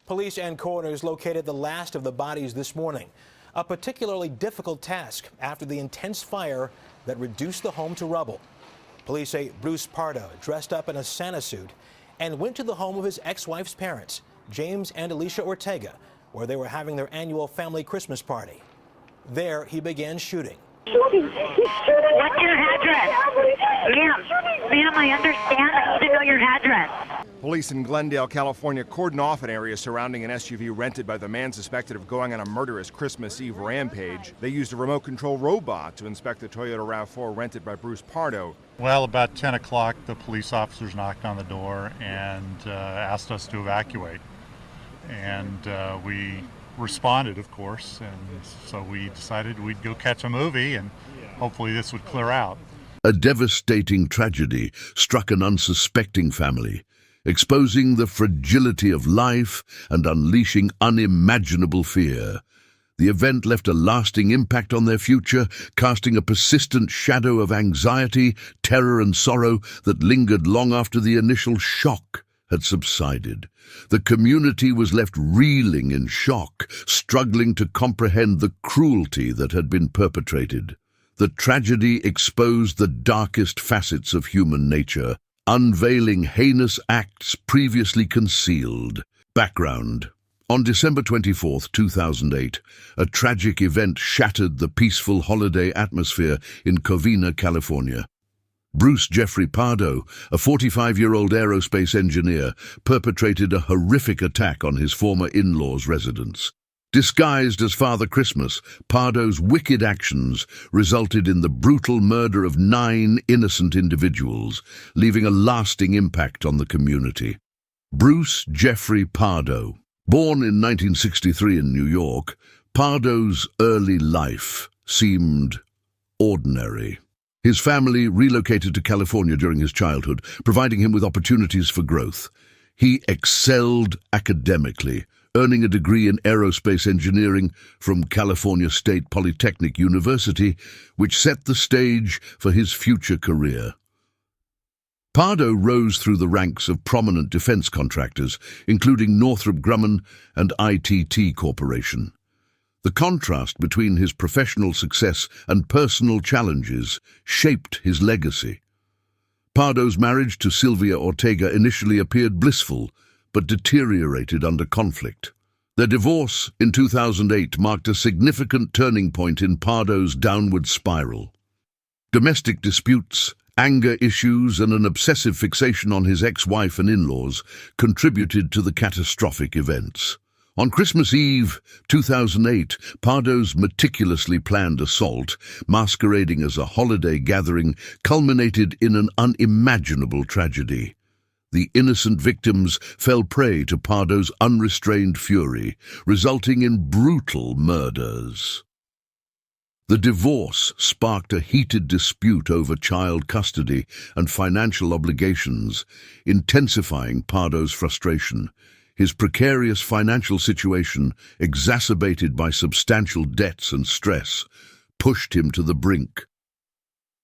Police and coroners located the last of the bodies this morning. A particularly difficult task after the intense fire that reduced the home to rubble. Police say Bruce Pardo dressed up in a Santa suit and went to the home of his ex-wife's parents, James and Alicia Ortega, where they were having their annual family Christmas party. There, he began shooting. What's your address? Ma'am, I understand. I need to know your address. Police in Glendale, California cordoned off an area surrounding an SUV rented by the man suspected of going on a murderous Christmas Eve rampage. They used a remote control robot to inspect the Toyota RAV4 rented by Bruce Pardo. Well, about 10 o'clock, the police officers knocked on the door and asked us to evacuate. And we responded, of course, and so we decided we'd go catch a movie and hopefully this would clear out. A devastating tragedy struck an unsuspecting family, exposing the fragility of life and unleashing unimaginable fear. The event left a lasting impact on their future, casting a persistent shadow of anxiety, terror, and sorrow that lingered long after the initial shock had subsided. The community was left reeling in shock, struggling to comprehend the cruelty that had been perpetrated. The tragedy exposed the darkest facets of human nature, unveiling heinous acts previously concealed. Background. On December 24, 2008, a tragic event shattered the peaceful holiday atmosphere in Covina, California. Bruce Jeffrey Pardo, a 45-year-old aerospace engineer, perpetrated a horrific attack on his former in-laws' residence. Disguised as Father Christmas, Pardo's wicked actions resulted in the brutal murder of 9 innocent individuals, leaving a lasting impact on the community. Bruce Jeffrey Pardo. Born in 1963 in New York, Pardo's early life seemed ordinary. His family relocated to California during his childhood, providing him with opportunities for growth. He excelled academically, earning a degree in aerospace engineering from California State Polytechnic University, which set the stage for his future career. Pardo rose through the ranks of prominent defense contractors, including Northrop Grumman and ITT Corporation. The contrast between his professional success and personal challenges shaped his legacy. Pardo's marriage to Sylvia Ortega initially appeared blissful, but deteriorated under conflict. Their divorce in 2008 marked a significant turning point in Pardo's downward spiral. Domestic disputes, anger issues, and an obsessive fixation on his ex-wife and in-laws contributed to the catastrophic events. On Christmas Eve 2008, Pardo's meticulously planned assault, masquerading as a holiday gathering, culminated in an unimaginable tragedy. The innocent victims fell prey to Pardo's unrestrained fury, resulting in brutal murders. The divorce sparked a heated dispute over child custody and financial obligations, intensifying Pardo's frustration. His precarious financial situation, exacerbated by substantial debts and stress, pushed him to the brink.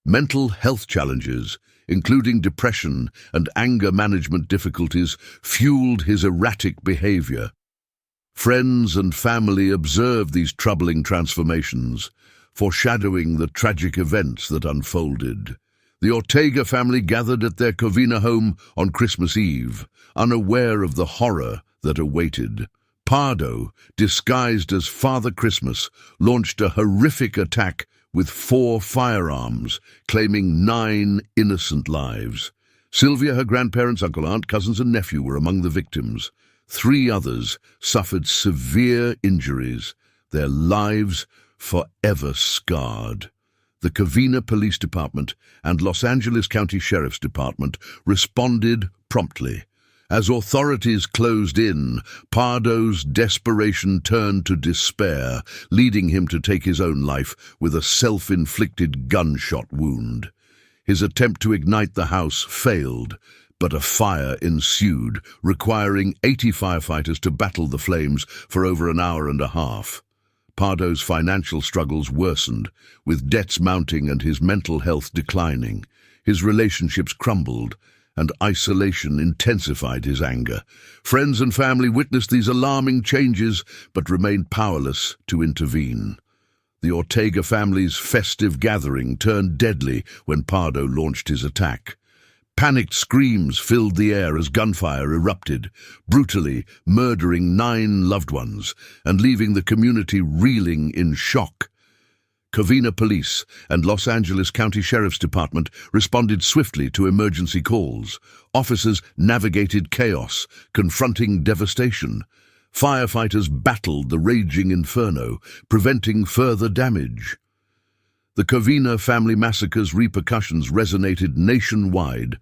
Mental health challenges, including depression and anger management difficulties, fueled his erratic behavior. Friends and family observed these troubling transformations, foreshadowing the tragic events that unfolded. The Ortega family gathered at their Covina home on Christmas Eve, unaware of the horror that awaited. Pardo, disguised as Father Christmas, launched a horrific attack with 4 firearms, claiming 9 innocent lives. Sylvia, her grandparents, uncle, aunt, cousins, and nephew were among the victims. 3 others suffered severe injuries, their lives forever scarred. The Covina Police Department and Los Angeles County Sheriff's Department responded promptly. As authorities closed in, Pardo's desperation turned to despair, leading him to take his own life with a self-inflicted gunshot wound. His attempt to ignite the house failed, but a fire ensued, requiring 80 firefighters to battle the flames for over an hour and a half. Pardo's financial struggles worsened, with debts mounting and his mental health declining. His relationships crumbled, and isolation intensified his anger. Friends and family witnessed these alarming changes, but remained powerless to intervene. The Ortega family's festive gathering turned deadly when Pardo launched his attack. Panicked screams filled the air as gunfire erupted, brutally murdering 9 loved ones and leaving the community reeling in shock. Covina Police and Los Angeles County Sheriff's Department responded swiftly to emergency calls. Officers navigated chaos, confronting devastation. Firefighters battled the raging inferno, preventing further damage. The Covina family massacre's repercussions resonated nationwide,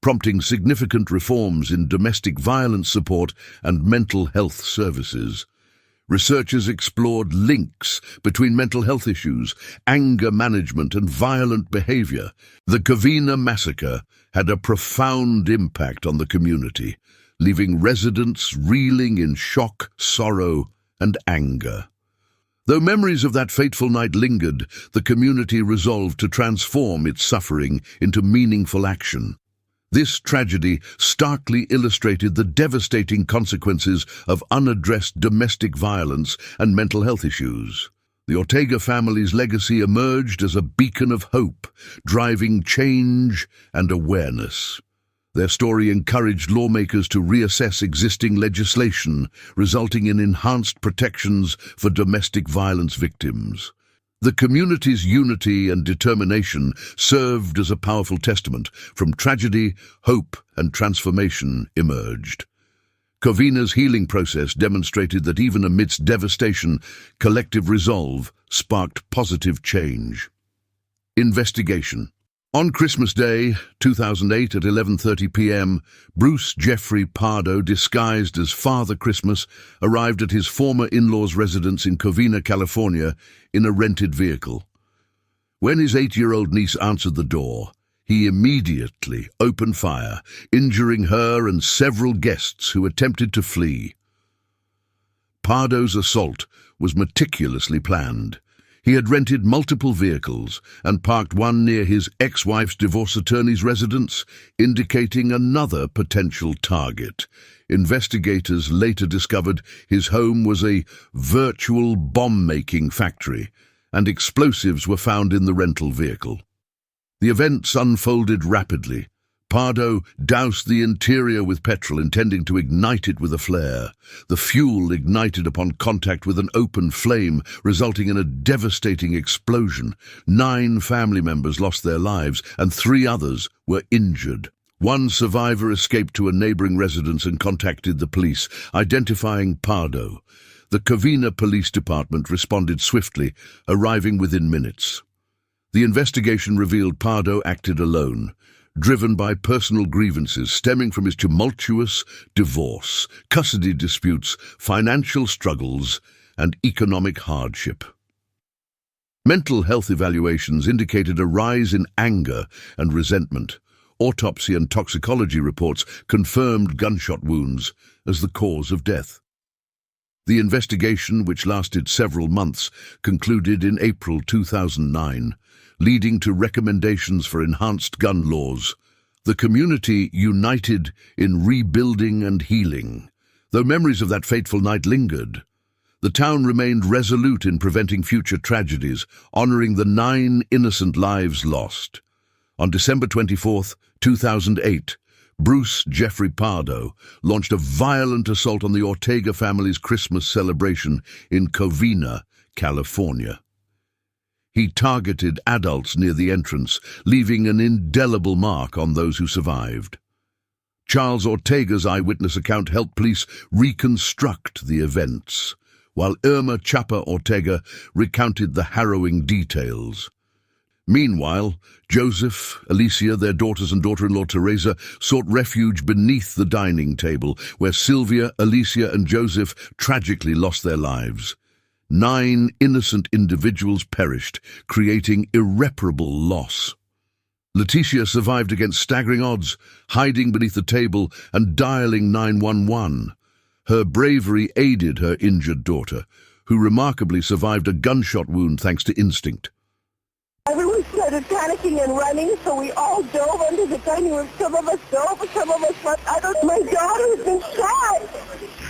prompting significant reforms in domestic violence support and mental health services. Researchers explored links between mental health issues, anger management, and violent behavior. The Covina massacre had a profound impact on the community, leaving residents reeling in shock, sorrow, and anger. Though memories of that fateful night lingered, the community resolved to transform its suffering into meaningful action. This tragedy starkly illustrated the devastating consequences of unaddressed domestic violence and mental health issues. The Ortega family's legacy emerged as a beacon of hope, driving change and awareness. Their story encouraged lawmakers to reassess existing legislation, resulting in enhanced protections for domestic violence victims. The community's unity and determination served as a powerful testament. From tragedy, hope and transformation emerged. Covina's healing process demonstrated that even amidst devastation, collective resolve sparked positive change. Investigation. On Christmas Day, 2008 at 11:30 p.m., Bruce Jeffrey Pardo, disguised as Father Christmas, arrived at his former in-laws' residence in Covina, California, in a rented vehicle. When his 8-year-old niece answered the door, he immediately opened fire, injuring her and several guests who attempted to flee. Pardo's assault was meticulously planned. He had rented multiple vehicles and parked one near his ex-wife's divorce attorney's residence, indicating another potential target. Investigators later discovered his home was a virtual bomb-making factory, and explosives were found in the rental vehicle. The events unfolded rapidly. Pardo doused the interior with petrol, intending to ignite it with a flare. The fuel ignited upon contact with an open flame, resulting in a devastating explosion. 9 family members lost their lives, and 3 others were injured. One survivor escaped to a neighboring residence and contacted the police, identifying Pardo. The Covina Police Department responded swiftly, arriving within minutes. The investigation revealed Pardo acted alone, driven by personal grievances stemming from his tumultuous divorce, custody disputes, financial struggles, and economic hardship. Mental health evaluations indicated a rise in anger and resentment. Autopsy and toxicology reports confirmed gunshot wounds as the cause of death. The investigation, which lasted several months, concluded in April 2009, leading to recommendations for enhanced gun laws. The community united in rebuilding and healing. Though memories of that fateful night lingered, the town remained resolute in preventing future tragedies, honoring the 9 innocent lives lost. On December 24, 2008, Bruce Jeffrey Pardo launched a violent assault on the Ortega family's Christmas celebration in Covina, California. He targeted adults near the entrance, leaving an indelible mark on those who survived. Charles Ortega's eyewitness account helped police reconstruct the events, while Irma Chapa Ortega recounted the harrowing details. Meanwhile, Joseph, Alicia, their daughters and daughter-in-law Teresa sought refuge beneath the dining table, where Sylvia, Alicia and Joseph tragically lost their lives. 9 innocent individuals perished, creating irreparable loss. Leticia survived against staggering odds, hiding beneath the table and dialing 911. Her bravery aided her injured daughter, who remarkably survived a gunshot wound thanks to instinct. Everyone said started panicking and running, so we all dove under the dining room. Some of us dove, some of us left. My daughter's been shot.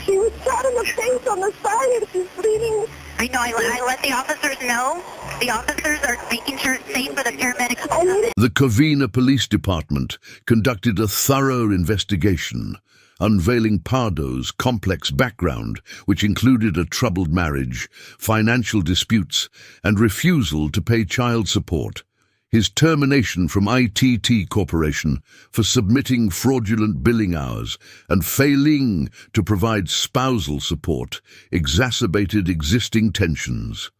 She was shot in the face on the side, and she's bleeding. I know. I let the officers know. The officers are making sure it's safe for the paramedics. The Covina Police Department conducted a thorough investigation, unveiling Pardo's complex background, which included a troubled marriage, financial disputes, and refusal to pay child support. His termination from ITT Corporation for submitting fraudulent billing hours and failing to provide spousal support exacerbated existing tensions.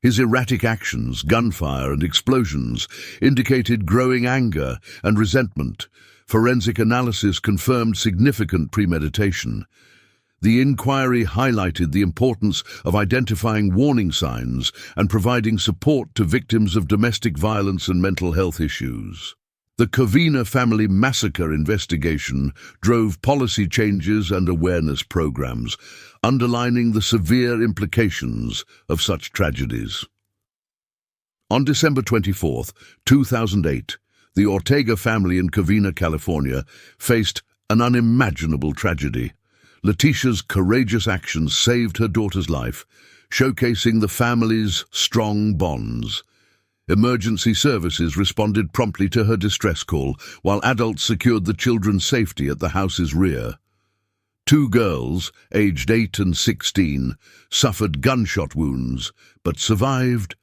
His erratic actions, gunfire and explosions, indicated growing anger and resentment. Forensic analysis confirmed significant premeditation. The inquiry highlighted the importance of identifying warning signs and providing support to victims of domestic violence and mental health issues. The Covina family massacre investigation drove policy changes and awareness programs, underlining the severe implications of such tragedies. On December 24, 2008, the Ortega family in Covina, California, faced an unimaginable tragedy. Letitia's courageous actions saved her daughter's life, showcasing the family's strong bonds. Emergency services responded promptly to her distress call, while adults secured the children's safety at the house's rear. 2 girls, aged 8 and 16, suffered gunshot wounds, but survived.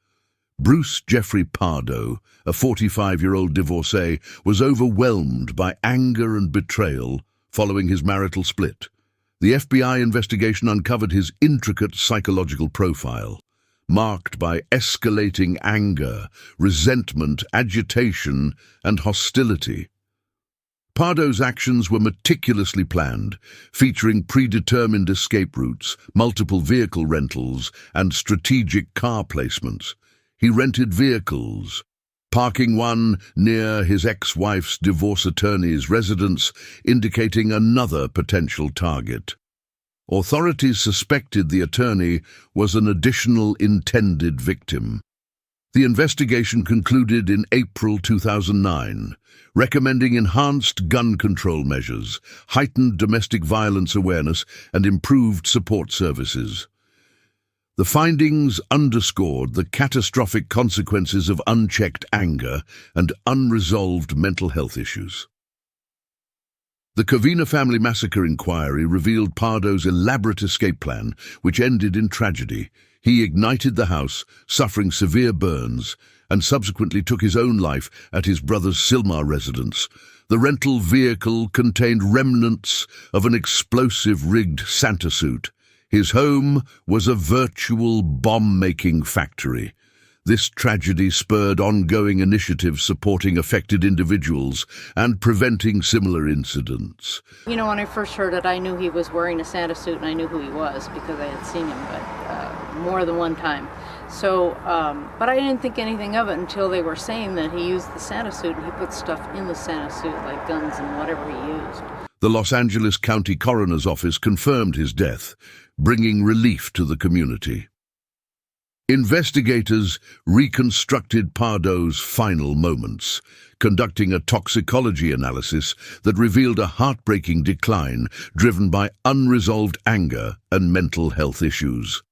Bruce Jeffrey Pardo, a 45-year-old divorcee, was overwhelmed by anger and betrayal following his marital split. The FBI investigation uncovered his intricate psychological profile, marked by escalating anger, resentment, agitation, and hostility. Pardo's actions were meticulously planned, featuring predetermined escape routes, multiple vehicle rentals, and strategic car placements. He rented vehicles, parking one near his ex-wife's divorce attorney's residence, indicating another potential target. Authorities suspected the attorney was an additional intended victim. The investigation concluded in April 2009, recommending enhanced gun control measures, heightened domestic violence awareness, and improved support services. The findings underscored the catastrophic consequences of unchecked anger and unresolved mental health issues. The Covina family massacre inquiry revealed Pardo's elaborate escape plan, which ended in tragedy. He ignited the house, suffering severe burns, and subsequently took his own life at his brother's Sylmar residence. The rental vehicle contained remnants of an explosive-rigged Santa suit. His home was a virtual bomb-making factory. This tragedy spurred ongoing initiatives supporting affected individuals and preventing similar incidents. You know, when I first heard it, I knew he was wearing a Santa suit, and I knew who he was because I had seen him, but more than one time. So, but I didn't think anything of it until they were saying that he used the Santa suit and he put stuff in the Santa suit, like guns and whatever he used. The Los Angeles County Coroner's Office confirmed his death, bringing relief to the community. Investigators reconstructed Pardo's final moments, conducting a toxicology analysis that revealed a heartbreaking decline driven by unresolved anger and mental health issues.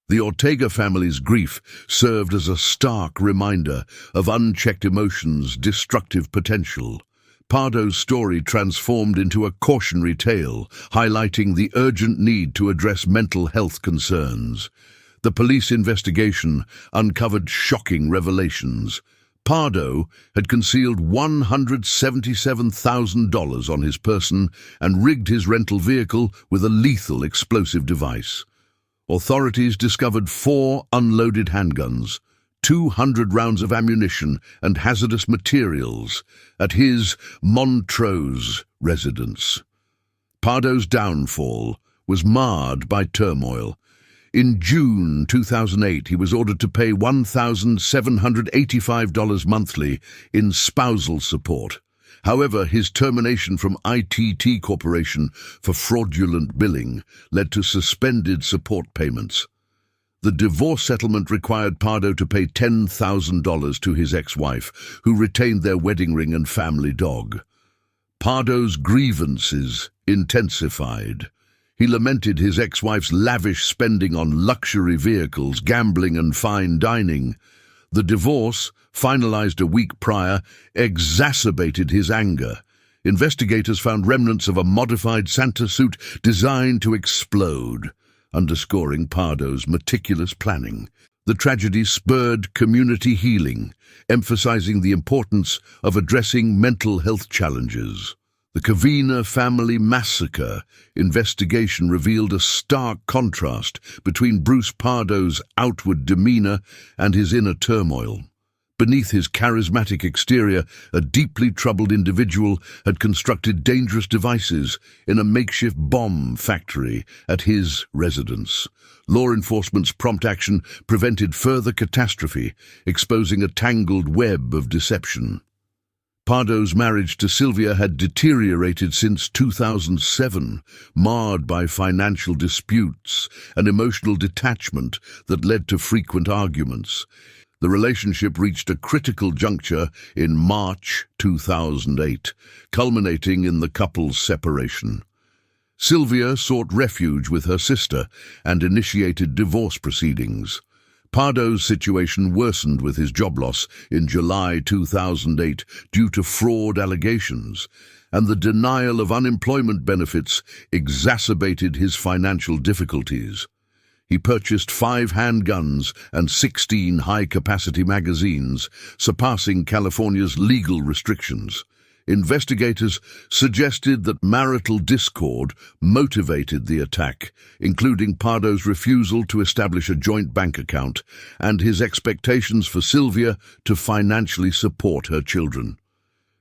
The Ortega family's grief served as a stark reminder of unchecked emotions' destructive potential. Pardo's story transformed into a cautionary tale, highlighting the urgent need to address mental health concerns. The police investigation uncovered shocking revelations. Pardo had concealed $177,000 on his person and rigged his rental vehicle with a lethal explosive device. Authorities discovered 4 unloaded handguns, 200 rounds of ammunition and hazardous materials at his Montrose residence. Pardo's downfall was marred by turmoil. In June 2008, he was ordered to pay $1,785 monthly in spousal support. However, his termination from ITT Corporation for fraudulent billing led to suspended support payments. The divorce settlement required Pardo to pay $10,000 to his ex-wife, who retained their wedding ring and family dog. Pardo's grievances intensified. He lamented his ex-wife's lavish spending on luxury vehicles, gambling and fine dining. The divorce, finalized a week prior, exacerbated his anger. Investigators found remnants of a modified Santa suit designed to explode, underscoring Pardo's meticulous planning. The tragedy spurred community healing, emphasizing the importance of addressing mental health challenges. The Covina family massacre investigation revealed a stark contrast between Bruce Pardo's outward demeanor and his inner turmoil. Beneath his charismatic exterior, a deeply troubled individual had constructed dangerous devices in a makeshift bomb factory at his residence. Law enforcement's prompt action prevented further catastrophe, exposing a tangled web of deception. Pardo's marriage to Sylvia had deteriorated since 2007, marred by financial disputes and emotional detachment that led to frequent arguments. The relationship reached a critical juncture in March 2008, culminating in the couple's separation. Sylvia sought refuge with her sister and initiated divorce proceedings. Pardo's situation worsened with his job loss in July 2008 due to fraud allegations, and the denial of unemployment benefits exacerbated his financial difficulties. He purchased 5 handguns and 16 high-capacity magazines, surpassing California's legal restrictions. Investigators suggested that marital discord motivated the attack, including Pardo's refusal to establish a joint bank account and his expectations for Sylvia to financially support her children.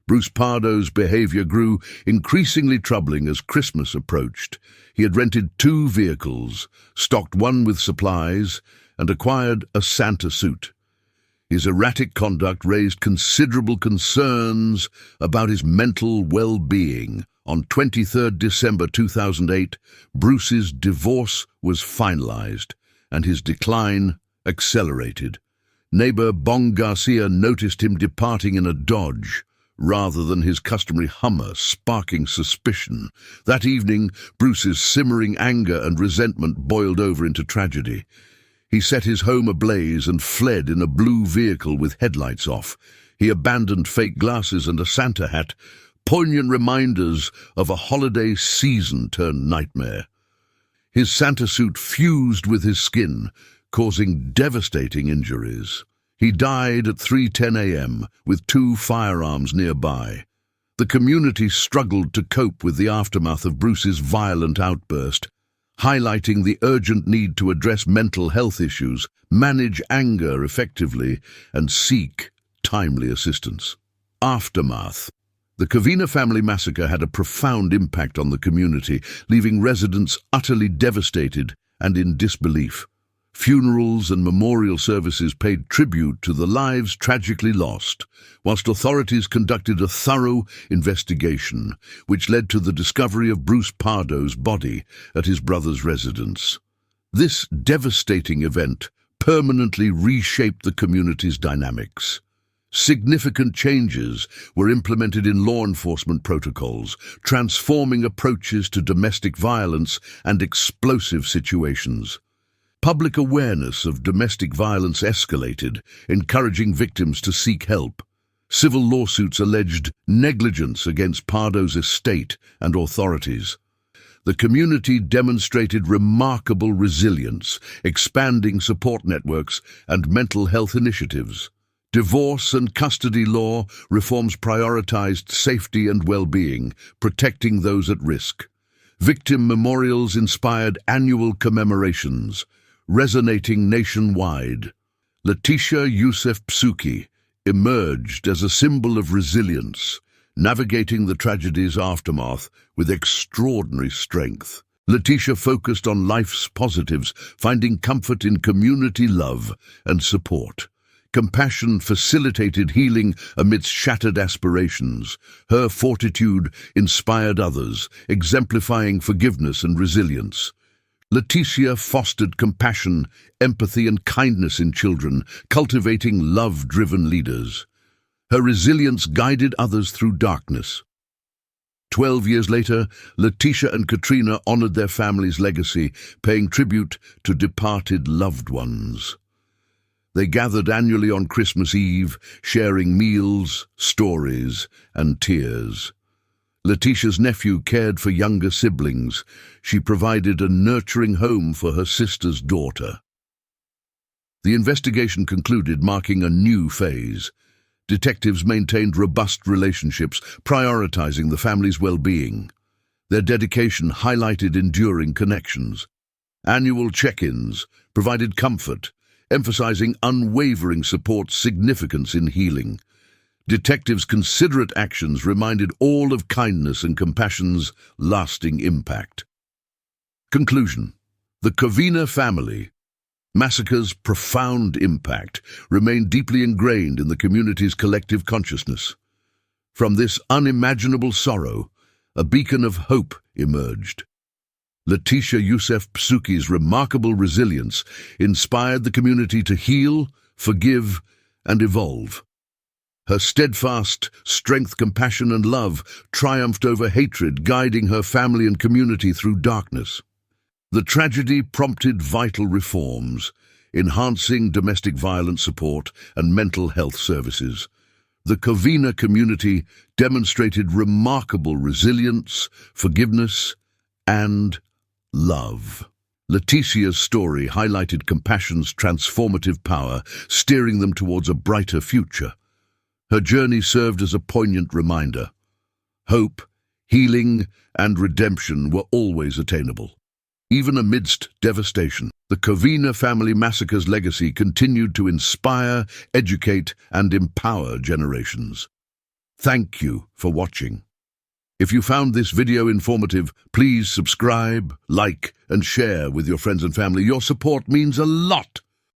Bruce Pardo's behavior grew increasingly troubling as Christmas approached. He had rented 2 vehicles, stocked one with supplies, and acquired a Santa suit. His erratic conduct raised considerable concerns about his mental well-being. On 23 December 2008, Bruce's divorce was finalized, and his decline accelerated. Neighbor Bong Garcia noticed him departing in a Dodge, rather than his customary Hummer, sparking suspicion. That evening, Bruce's simmering anger and resentment boiled over into tragedy. He set his home ablaze and fled in a blue vehicle with headlights off. He abandoned fake glasses and a Santa hat, poignant reminders of a holiday season-turned-nightmare. His Santa suit fused with his skin, causing devastating injuries. He died at 3:10 a.m. with 2 firearms nearby. The community struggled to cope with the aftermath of Bruce's violent outburst, highlighting the urgent need to address mental health issues, manage anger effectively, and seek timely assistance. Aftermath. The Covina family massacre had a profound impact on the community, leaving residents utterly devastated and in disbelief. Funerals and memorial services paid tribute to the lives tragically lost, whilst authorities conducted a thorough investigation, which led to the discovery of Bruce Pardo's body at his brother's residence. This devastating event permanently reshaped the community's dynamics. Significant changes were implemented in law enforcement protocols, transforming approaches to domestic violence and explosive situations. Public awareness of domestic violence escalated, encouraging victims to seek help. Civil lawsuits alleged negligence against Pardo's estate and authorities. The community demonstrated remarkable resilience, expanding support networks and mental health initiatives. Divorce and custody law reforms prioritized safety and well-being, protecting those at risk. Victim memorials inspired annual commemorations, resonating nationwide. Letitia Youssef Psuki emerged as a symbol of resilience, navigating the tragedy's aftermath with extraordinary strength. Letitia focused on life's positives, finding comfort in community love and support. Compassion facilitated healing amidst shattered aspirations. Her fortitude inspired others, exemplifying forgiveness and resilience. Leticia fostered compassion, empathy, and kindness in children, cultivating love-driven leaders. Her resilience guided others through darkness. 12 years later, Leticia and Katrina honored their family's legacy, paying tribute to departed loved ones. They gathered annually on Christmas Eve, sharing meals, stories, and tears. Leticia's nephew cared for younger siblings. She provided a nurturing home for her sister's daughter. The investigation concluded, marking a new phase. Detectives maintained robust relationships, prioritizing the family's well-being. Their dedication highlighted enduring connections. Annual check-ins provided comfort, emphasizing unwavering support's significance in healing. Detectives' considerate actions reminded all of kindness and compassion's lasting impact. Conclusion. The Covina family Massacre's profound impact remained deeply ingrained in the community's collective consciousness. From this unimaginable sorrow, a beacon of hope emerged. Leticia Youssef Psuki's remarkable resilience inspired the community to heal, forgive, and evolve. Her steadfast strength, compassion, and love triumphed over hatred, guiding her family and community through darkness. The tragedy prompted vital reforms, enhancing domestic violence support and mental health services. The Covina community demonstrated remarkable resilience, forgiveness, and love. Leticia's story highlighted compassion's transformative power, steering them towards a brighter future. Her journey served as a poignant reminder. Hope, healing, and redemption were always attainable. Even amidst devastation, the Covina family massacre's legacy continued to inspire, educate, and empower generations. Thank you for watching. If you found this video informative, please subscribe, like, and share with your friends and family. Your support means a lot